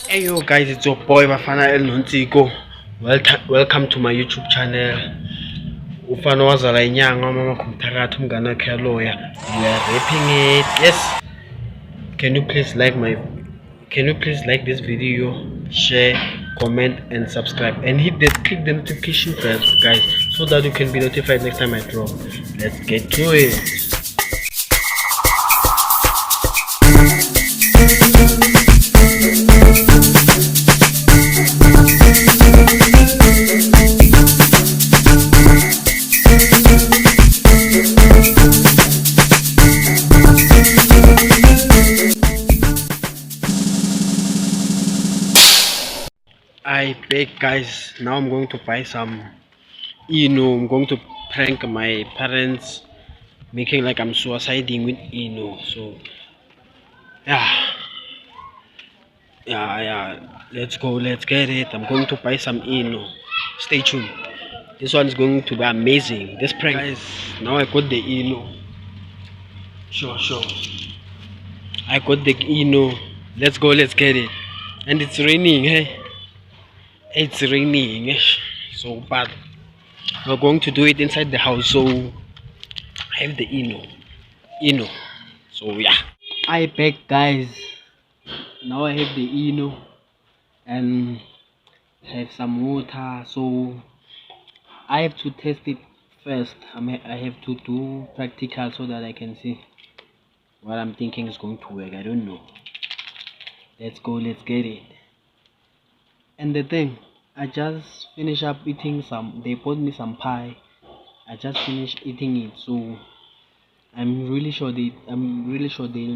Hey yo guys, it's your boy Bafana El Nontsiko. Welcome to my YouTube channel. Ufana wazala inyanga mama kumthakathi umngane wakhe yaloya. We are rapping it. Yes. Can you please like this video, share, comment and subscribe and click the notification bell guys so that you can be notified next time I drop. Let's get to it. I beg guys, now I'm going to buy some I'm going to prank my parents, making like I'm suiciding with So yeah, yeah. Let's go, let's get it. I'm going to buy some Stay tuned. This one is going to be amazing. This prank guys, now I got the Sure. I got the Let's go, let's get it. And it's raining, hey. It's raining. So bad. We're going to do it inside the house, so I have the So yeah. I beg guys. Now I have the and have some water, so I have to test it first. I have to do practical so that I can see what I'm thinking is going to work. I don't know. Let's go, let's get it. And the thing, I just finished up eating they bought me some pie. I just finished eating it, so I'm really sure they'll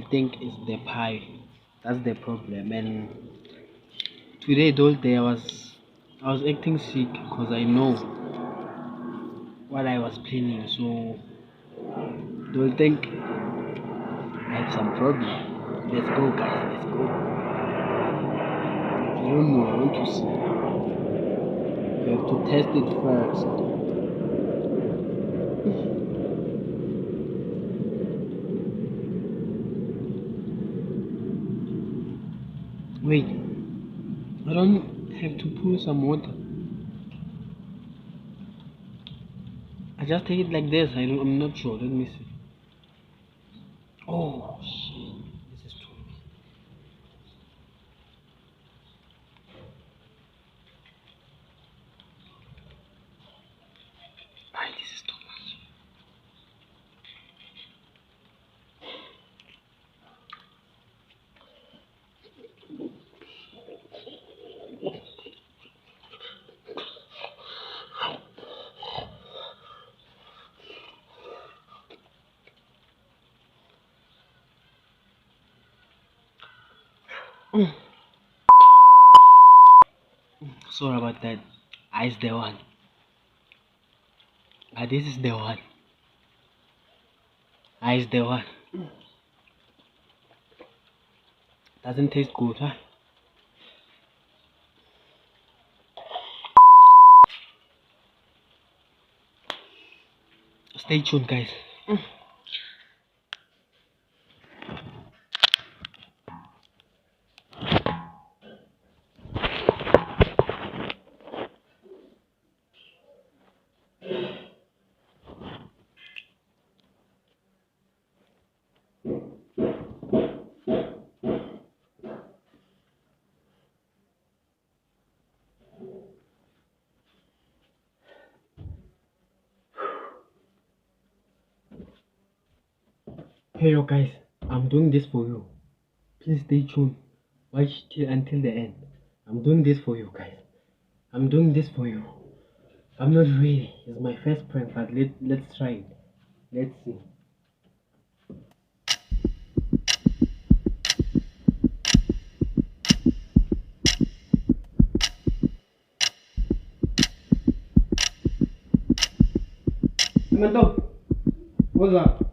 think it's the pie. That's the problem. And today the whole day I was acting sick because I know what I was planning, so they'll think I have some problem. Let's go guys, let's go. I don't know, I want to see. We have to test it first. Wait, I don't have to pour some water. I just take it like this. I'm not sure. Let me see. Oh shit, this is too much. This is too much. Sorry about that. Is the one. This is the one. Is the one. Doesn't taste good, huh? Stay tuned, guys. Hey yo guys, I'm doing this for you. Please stay tuned. Watch until the end. I'm doing this for you guys. I'm doing this for you. I'm not ready. It's my first prank, but let's try it. Let's see. Samantha, what's up?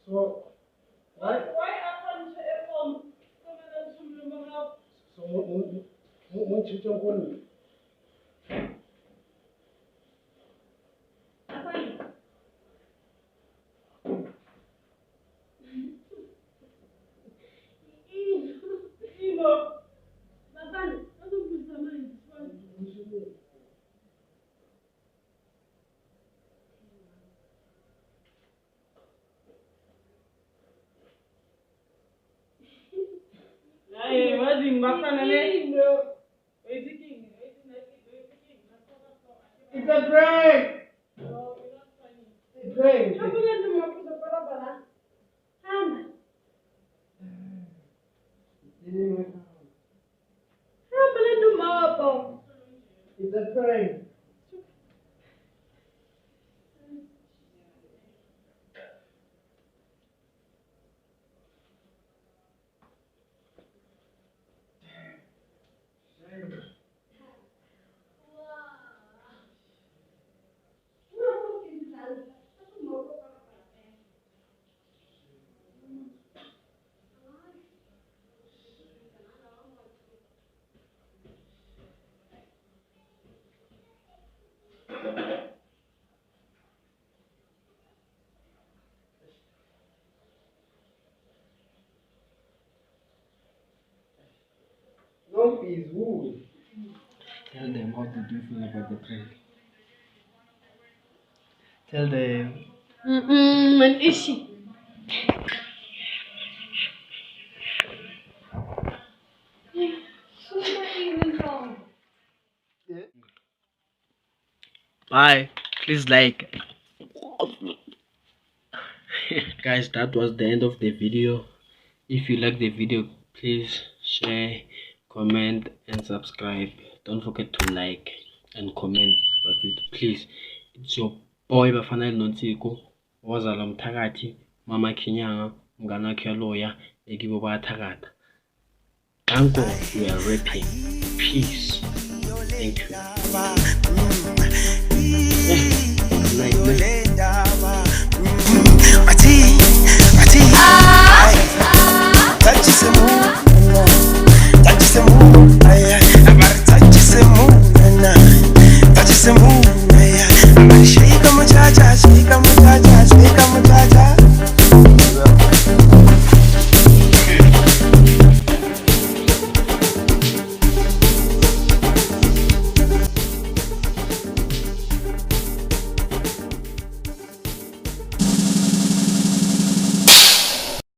So, why happened to everyone coming to me about? So, what you don't want? It's a break. It's great. It's a train. No is wood. Tell them how did you feel about the prank. Tell them. An issue. Bye. Please like. Guys, that was the end of the video. If you like the video, please share, comment and subscribe. Don't forget to like and comment. Please, it's your boy Bafana Nonsiko, wazala mthakathi, Mama Kinyanga, mngana wakhe lawyer, ekibo bayathakatha. Danko, we are rapping. Peace. Thank you.